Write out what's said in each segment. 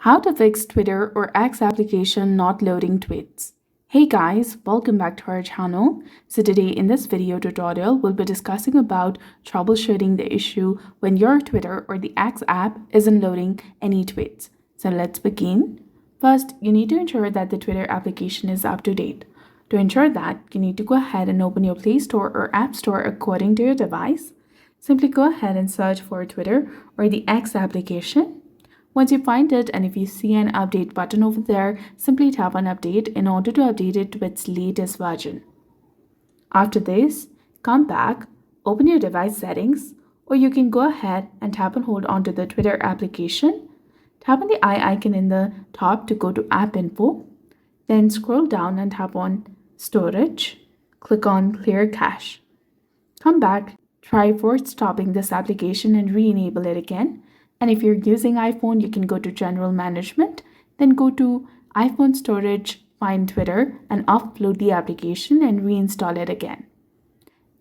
How to fix Twitter or X application not loading tweets. Hey guys, welcome back to our channel. So today in this video tutorial, we'll be discussing about troubleshooting the issue when your Twitter or the X app isn't loading any tweets. So let's begin. First, you need to ensure that the Twitter application is up to date. To ensure that, you need to go ahead and open your Play Store or App Store according to your device. Simply go ahead and search for Twitter or the X application. Once you find it and if you see an update button over there, simply tap on update in order to update it to its latest version. After this, come back, open your device settings, or you can go ahead and tap and hold onto the Twitter application. Tap on the eye icon in the top to go to app info. Then scroll down and tap on storage. Click on clear cache. Come back, try force stopping this application and re-enable it again. And if you're using iPhone, you can go to General Management, then go to iPhone Storage, find Twitter, and upload the application and reinstall it again.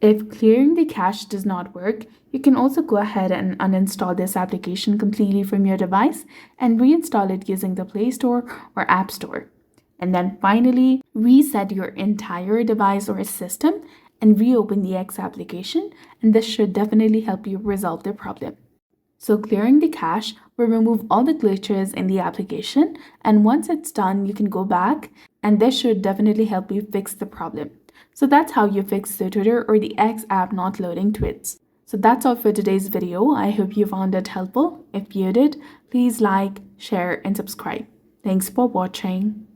If clearing the cache does not work, you can also go ahead and uninstall this application completely from your device and reinstall it using the Play Store or App Store. And then finally, reset your entire device or system and reopen the X application, and this should definitely help you resolve the problem. So clearing the cache will remove all the glitches in the application, and once it's done, you can go back and this should definitely help you fix the problem. So that's how you fix the Twitter or the X app not loading tweets. So that's all for today's video. I hope you found it helpful. If you did, please like, share, and subscribe. Thanks for watching.